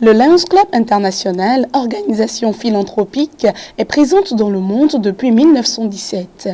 Le Lions Club International, organisation philanthropique, est présente dans le monde depuis 1917.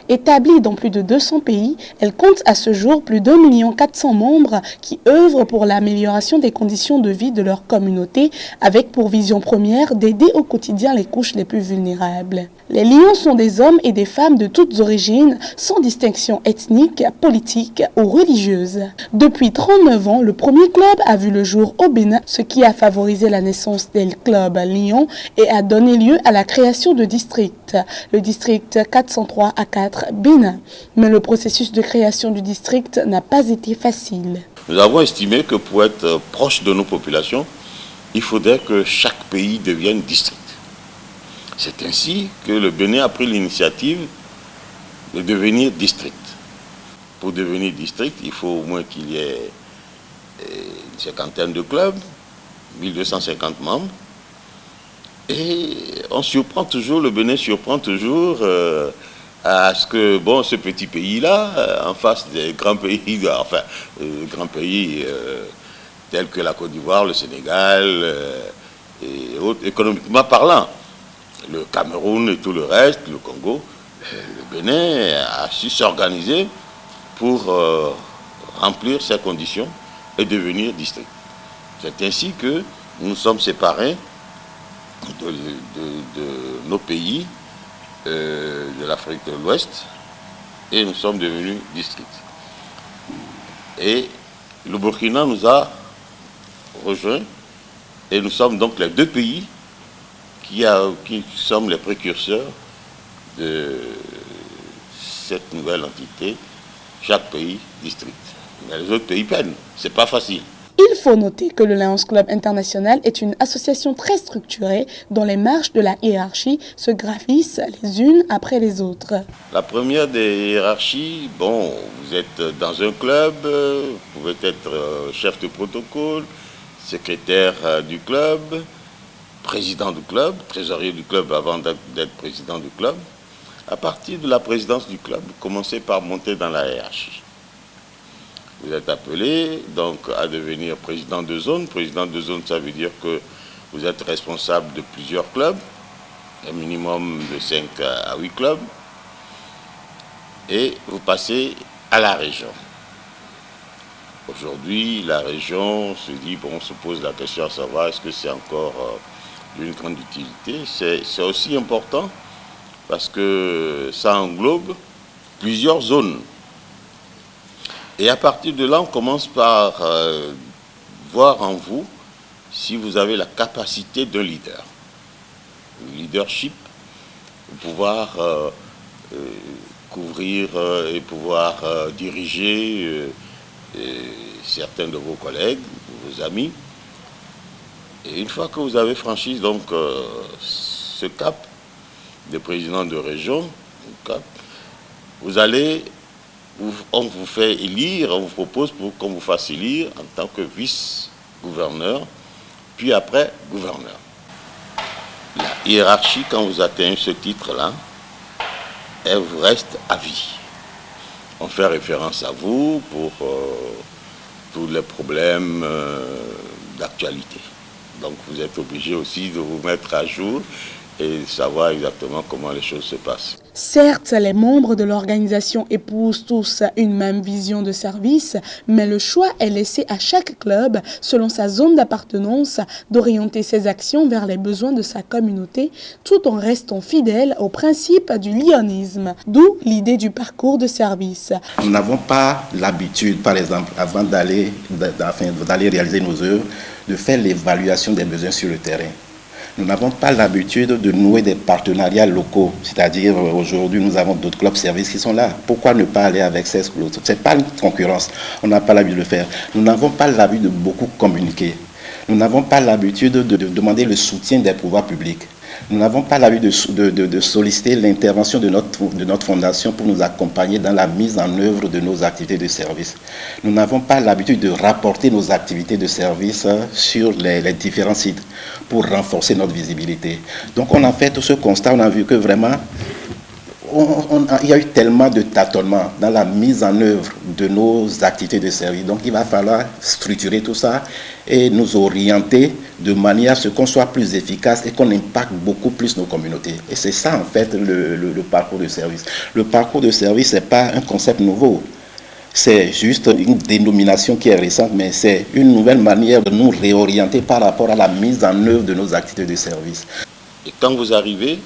Établie dans plus de 200 pays, elle compte à ce jour plus d'1,4 million membres qui œuvrent pour l'amélioration des conditions de vie de leur communauté, avec pour vision première d'aider au quotidien les couches les plus vulnérables. Les Lions sont des hommes et des femmes de toutes origines, sans distinction ethnique, politique ou religieuse. Depuis 39 ans, le premier club a vu le jour au Bénin, ce qui a favorisé la naissance des clubs Lions et a donné lieu à la création de districts, le district 403 à 4 Bénin. Mais le processus de création du district n'a pas été facile. Nous avons estimé que pour être proche de nos populations, il faudrait que chaque pays devienne district. C'est ainsi que le Bénin a pris l'initiative de devenir district. Pour devenir district, il faut au moins qu'il y ait une cinquantaine de clubs, 1250 membres. Et on surprend toujours, le Bénin surprend toujours à ce que, bon, ce petit pays-là, en face des grands pays, grands pays tels que la Côte d'Ivoire, le Sénégal, et autres, économiquement parlant, le Cameroun et tout le reste, le Congo, le Bénin a su s'organiser pour remplir ces conditions et devenir district. C'est ainsi que nous sommes séparés de nos pays de l'Afrique de l'Ouest et nous sommes devenus districts. Et le Burkina nous a rejoints et nous sommes donc les deux pays qui sommes les précurseurs de cette nouvelle entité, chaque pays district. Mais les autres pays peinent, c'est pas facile. Il faut noter que le Lions Club International est une association très structurée dont les marches de la hiérarchie se gravissent les unes après les autres. La première des hiérarchies, bon, vous êtes dans un club, vous pouvez être chef de protocole, secrétaire du club, président du club, trésorier du club avant d'être président du club. À partir de la présidence du club, vous commencez par monter dans la hiérarchie. Vous êtes appelé donc à devenir président de zone. Président de zone, ça veut dire que vous êtes responsable de plusieurs clubs, un minimum de 5 à 8 clubs, et vous passez à la région. Aujourd'hui, la région se dit, bon, on se pose la question à savoir est-ce que c'est encore d'une grande utilité. C'est aussi important parce que ça englobe plusieurs zones. Et à partir de là, on commence par voir en vous si vous avez la capacité d'un leader. Le leadership, pour pouvoir couvrir et pouvoir diriger certains de vos collègues, vos amis. Et une fois que vous avez franchi donc ce cap de président de région, vous allez, on vous fait élire, on vous propose pour qu'on vous fasse élire en tant que vice-gouverneur, puis après gouverneur. La hiérarchie, quand vous atteignez ce titre-là, elle vous reste à vie. On fait référence à vous pour tous les problèmes d'actualité. Donc vous êtes obligé aussi de vous mettre à jour et de savoir exactement comment les choses se passent. Certes, les membres de l'organisation épousent tous une même vision de service, mais le choix est laissé à chaque club, selon sa zone d'appartenance, d'orienter ses actions vers les besoins de sa communauté, tout en restant fidèle au principe du lionisme, d'où l'idée du parcours de service. Nous n'avons pas l'habitude, par exemple, avant d'aller réaliser nos œuvres, de faire l'évaluation des besoins sur le terrain. Nous n'avons pas l'habitude de nouer des partenariats locaux. C'est-à-dire, aujourd'hui, nous avons d'autres clubs services qui sont là. Pourquoi ne pas aller avec ces clubs? Ce n'est pas une concurrence. On n'a pas l'habitude de le faire. Nous n'avons pas l'habitude de beaucoup communiquer. Nous n'avons pas l'habitude de demander le soutien des pouvoirs publics. Nous n'avons pas l'habitude de solliciter l'intervention de notre fondation pour nous accompagner dans la mise en œuvre de nos activités de service. Nous n'avons pas l'habitude de rapporter nos activités de service sur les différents sites pour renforcer notre visibilité. Donc on a fait tout ce constat, on a vu que vraiment, il y a eu tellement de tâtonnements dans la mise en œuvre de nos activités de service. Donc il va falloir structurer tout ça et nous orienter de manière à ce qu'on soit plus efficace et qu'on impacte beaucoup plus nos communautés. Et c'est ça en fait le parcours de service. Le parcours de service, ce n'est pas un concept nouveau. C'est juste une dénomination qui est récente, mais c'est une nouvelle manière de nous réorienter par rapport à la mise en œuvre de nos activités de service. Et quand vous arrivez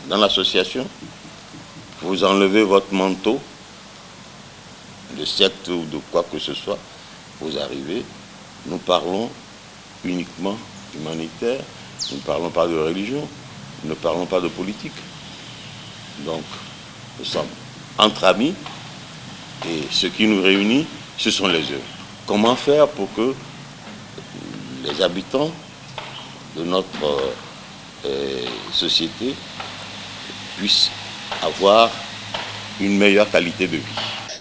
dans l'association, vous enlevez votre manteau de secte ou de quoi que ce soit, vous arrivez, nous parlons uniquement humanitaire, nous ne parlons pas de religion, nous ne parlons pas de politique. Donc, nous sommes entre amis et ce qui nous réunit, ce sont les œuvres. Comment faire pour que les habitants de notre société puissent avoir une meilleure qualité de vie?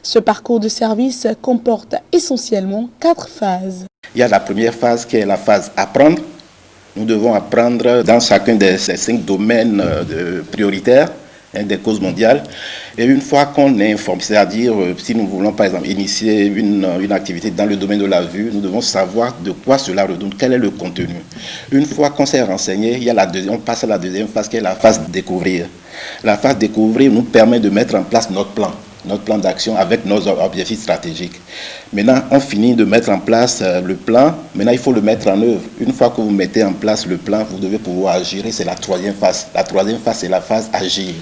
Ce parcours de service comporte essentiellement 4 phases. Il y a la première phase qui est la phase apprendre. Nous devons apprendre dans chacun de ces 5 domaines prioritaires des causes mondiales. Et une fois qu'on est informé, c'est-à-dire si nous voulons par exemple initier une activité dans le domaine de la vue, nous devons savoir de quoi cela redonne, quel est le contenu. Une fois qu'on s'est renseigné, il y a on passe à la deuxième phase qui est la phase découvrir. La phase découvrir nous permet de mettre en place notre plan d'action avec nos objectifs stratégiques. Maintenant, on finit de mettre en place le plan. Maintenant, il faut le mettre en œuvre. Une fois que vous mettez en place le plan, vous devez pouvoir agir. Et c'est la troisième phase. La troisième phase, c'est la phase agir.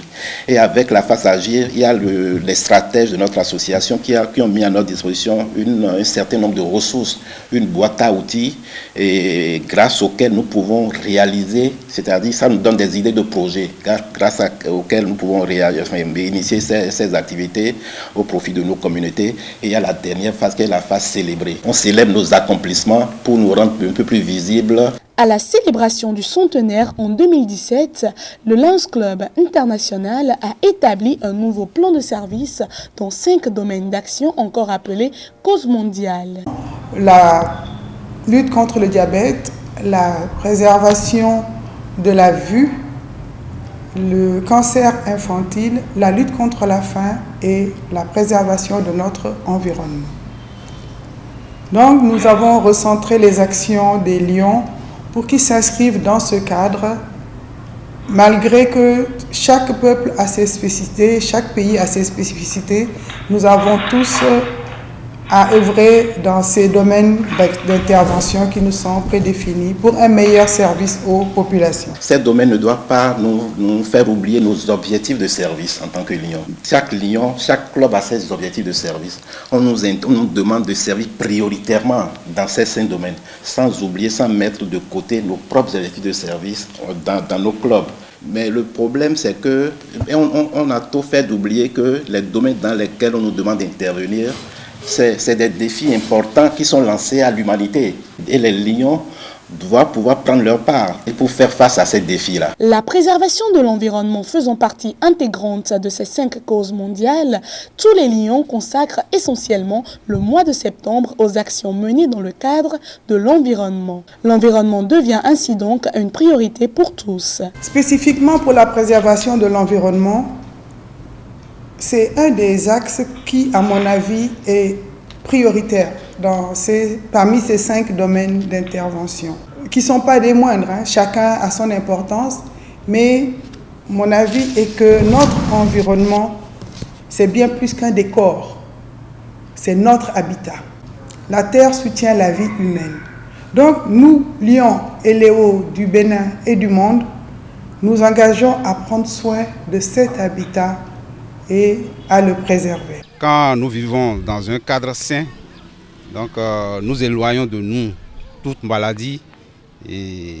Et avec la phase agir, il y a les stratèges de notre association qui ont mis à notre disposition un certain nombre de ressources, une boîte à outils, et grâce auxquelles nous pouvons réaliser, c'est-à-dire ça nous donne des idées de projets, grâce auxquelles nous pouvons initier ces activités au profit de nos communautés. Et il y a la dernière phase qui est la phase célébrée. On célèbre nos accomplissements pour nous rendre un peu plus visibles. À la célébration du centenaire en 2017, le Lions Club International a établi un nouveau plan de service dans 5 domaines d'action encore appelés causes mondiales. La lutte contre le diabète, la préservation de la vue, le cancer infantile, la lutte contre la faim et la préservation de notre environnement. Donc nous avons recentré les actions des Lions pour qu'ils s'inscrivent dans ce cadre, malgré que chaque peuple a ses spécificités, chaque pays a ses spécificités. Nous avons tous à œuvrer dans ces domaines d'intervention qui nous sont prédéfinis pour un meilleur service aux populations. Ces domaines ne doivent pas nous faire oublier nos objectifs de service en tant que Lion. Chaque club a ses objectifs de service. On nous demande de servir prioritairement dans ces 5 domaines, sans oublier, sans mettre de côté nos propres objectifs de service dans nos clubs. Mais le problème, c'est que on a tout fait d'oublier que les domaines dans lesquels on nous demande d'intervenir, c'est des défis importants qui sont lancés à l'humanité. Et les Lions doivent pouvoir prendre leur part pour faire face à ces défis-là. La préservation de l'environnement faisant partie intégrante de ces 5 causes mondiales, tous les Lions consacrent essentiellement le mois de septembre aux actions menées dans le cadre de l'environnement. L'environnement devient ainsi donc une priorité pour tous. Spécifiquement pour la préservation de l'environnement, c'est un des axes qui, à mon avis, est prioritaire parmi ces 5 domaines d'intervention, qui ne sont pas des moindres, hein. Chacun a son importance, mais mon avis est que notre environnement, c'est bien plus qu'un décor, c'est notre habitat. La terre soutient la vie humaine. Donc nous, Lions et Léo du Bénin et du monde, nous engageons à prendre soin de cet habitat et à le préserver. Quand nous vivons dans un cadre sain, donc nous éloignons de nous toute maladie et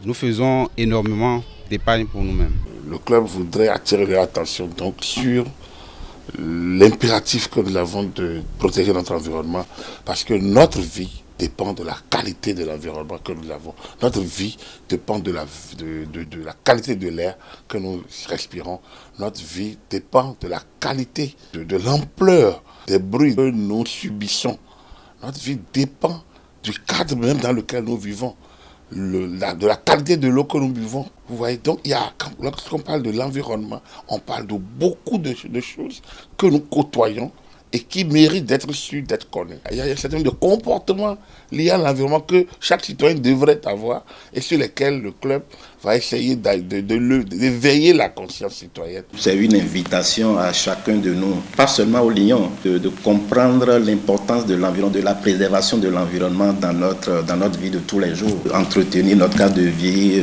nous faisons énormément d'épargne pour nous-mêmes. Le club voudrait attirer leur attention donc sur l'impératif que nous avons de protéger notre environnement, parce que notre vie dépend de la qualité de l'environnement que nous avons. Notre vie dépend de la qualité de l'air que nous respirons. Notre vie dépend de la qualité, de l'ampleur des bruits que nous subissons. Notre vie dépend du cadre même dans lequel nous vivons. de la qualité de l'eau que nous buvons. Vous voyez, donc lorsqu'on parle de l'environnement, on parle de beaucoup de choses que nous côtoyons et qui méritent d'être su, d'être connus. Il y a un certain nombre de comportements liés à l'environnement que chaque citoyen devrait avoir et sur lesquels le club va essayer d'éveiller la conscience citoyenne. C'est une invitation à chacun de nous, pas seulement aux Lions, de comprendre l'importance de l'environnement, de la préservation de l'environnement dans notre vie de tous les jours. Entretenir notre cadre de vie,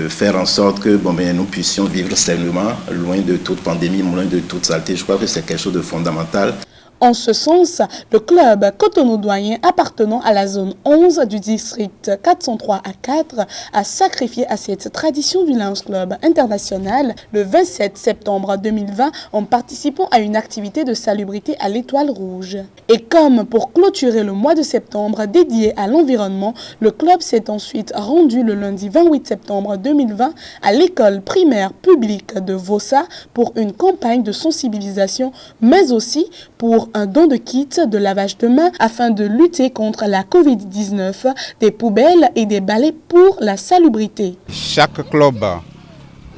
faire en sorte que nous puissions vivre sainement, loin de toute pandémie, loin de toute saleté. Je crois que c'est quelque chose de fondamental. En ce sens, le club Cotonou-Doyen appartenant à la zone 11 du district 403 à 4 a sacrifié à cette tradition du Lions Club international le 27 septembre 2020 en participant à une activité de salubrité à l'Étoile Rouge. Et comme pour clôturer le mois de septembre dédié à l'environnement, le club s'est ensuite rendu le lundi 28 septembre 2020 à l'école primaire publique de Vossa pour une campagne de sensibilisation, mais aussi pour un don de kits de lavage de mains afin de lutter contre la Covid-19, des poubelles et des balais pour la salubrité. Chaque club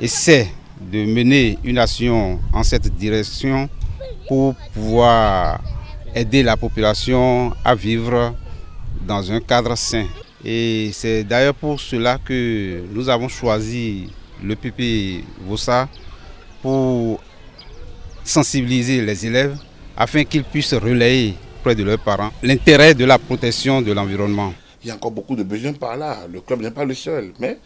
essaie de mener une action en cette direction pour pouvoir aider la population à vivre dans un cadre sain. Et c'est d'ailleurs pour cela que nous avons choisi le PP Vossa pour sensibiliser les élèves afin qu'ils puissent relayer auprès de leurs parents l'intérêt de la protection de l'environnement. Il y a encore beaucoup de besoins par là. Le club n'est pas le seul, mais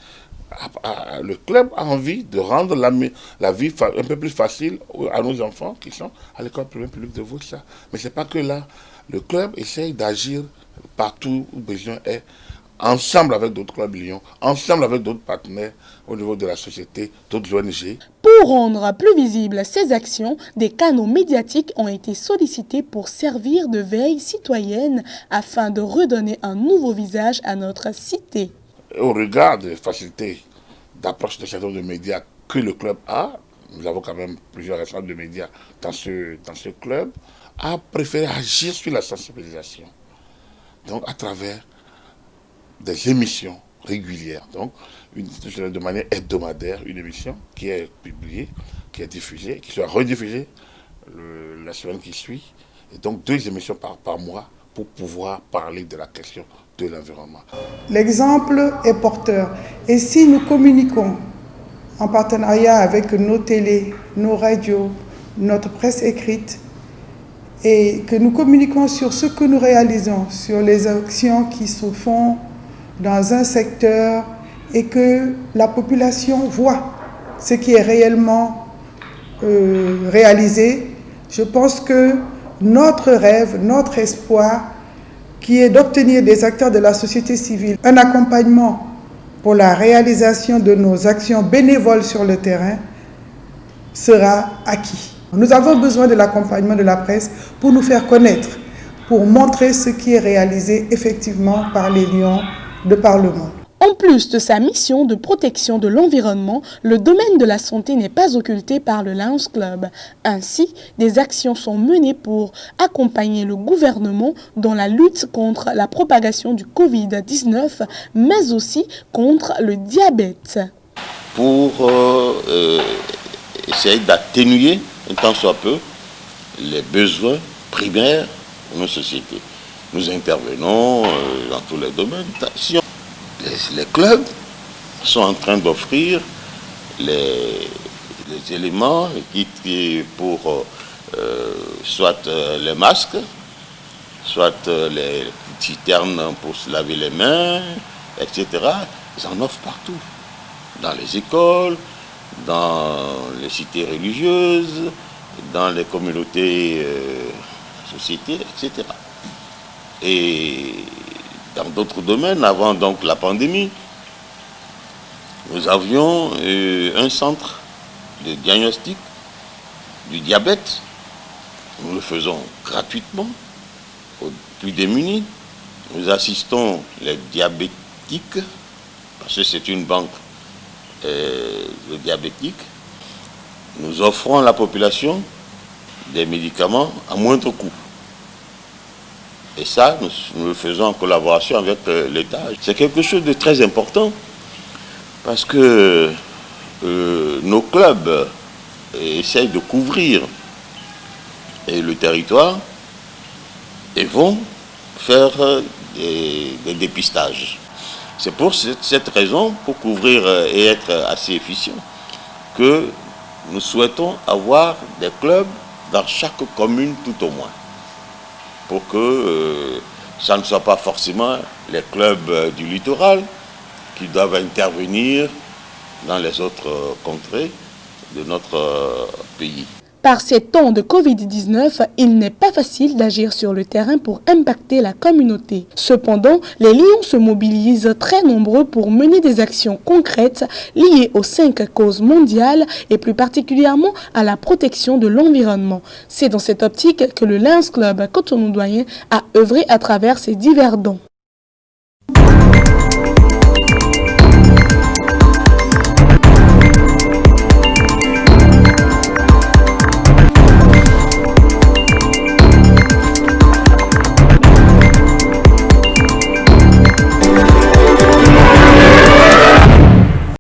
le club a envie de rendre la vie un peu plus facile à nos enfants qui sont à l'école primaire publique de Vossa. Mais ce n'est pas que là. Le club essaye d'agir partout où besoin est, ensemble avec d'autres clubs Lyon, ensemble avec d'autres partenaires au niveau de la société, d'autres ONG. Pour rendre plus visibles ces actions, des canaux médiatiques ont été sollicités pour servir de veille citoyenne afin de redonner un nouveau visage à notre cité. Au regard des facilités d'approche de certain nombre de médias que le club a, nous avons quand même plusieurs responsables de médias dans ce club, a préféré agir sur la sensibilisation. Donc à travers des émissions régulières, donc de manière hebdomadaire, une émission qui est publiée, qui est diffusée, qui sera rediffusée la semaine qui suit, et donc 2 émissions par mois pour pouvoir parler de la question de l'environnement. L'exemple est porteur, et si nous communiquons en partenariat avec nos télés, nos radios, notre presse écrite, et que nous communiquons sur ce que nous réalisons, sur les actions qui se font dans un secteur et que la population voit ce qui est réellement réalisé, je pense que notre rêve, notre espoir, qui est d'obtenir des acteurs de la société civile un accompagnement pour la réalisation de nos actions bénévoles sur le terrain, sera acquis. Nous avons besoin de l'accompagnement de la presse pour nous faire connaître, pour montrer ce qui est réalisé effectivement par les Lions de par le monde. En plus de sa mission de protection de l'environnement, le domaine de la santé n'est pas occulté par le Lions Club. Ainsi, des actions sont menées pour accompagner le gouvernement dans la lutte contre la propagation du Covid-19, mais aussi contre le diabète. Pour essayer d'atténuer, un tant soit peu, les besoins primaires de nos sociétés. Nous intervenons dans tous les domaines. Les clubs sont en train d'offrir les éléments, les kits pour soit les masques, soit les citernes pour se laver les mains, etc. Ils en offrent partout. Dans les écoles, dans les cités religieuses, dans les communautés, sociétés, etc. Et dans d'autres domaines, avant donc la pandémie, nous avions un centre de diagnostic du diabète. Nous le faisons gratuitement aux plus démunis. Nous assistons les diabétiques, parce que c'est une banque de diabétiques. Nous offrons à la population des médicaments à moindre coût. Et ça, nous le faisons en collaboration avec l'État. C'est quelque chose de très important parce que nos clubs essayent de couvrir le territoire et vont faire des dépistages. C'est pour cette raison, pour couvrir et être assez efficient, que nous souhaitons avoir des clubs dans chaque commune tout au moins, pour que ça ne soit pas forcément les clubs du littoral qui doivent intervenir dans les autres contrées de notre pays. Par ces temps de Covid-19, il n'est pas facile d'agir sur le terrain pour impacter la communauté. Cependant, les Lions se mobilisent très nombreux pour mener des actions concrètes liées aux 5 causes mondiales et plus particulièrement à la protection de l'environnement. C'est dans cette optique que le Lions Club Cotonou-Doyen a œuvré à travers ses divers dons.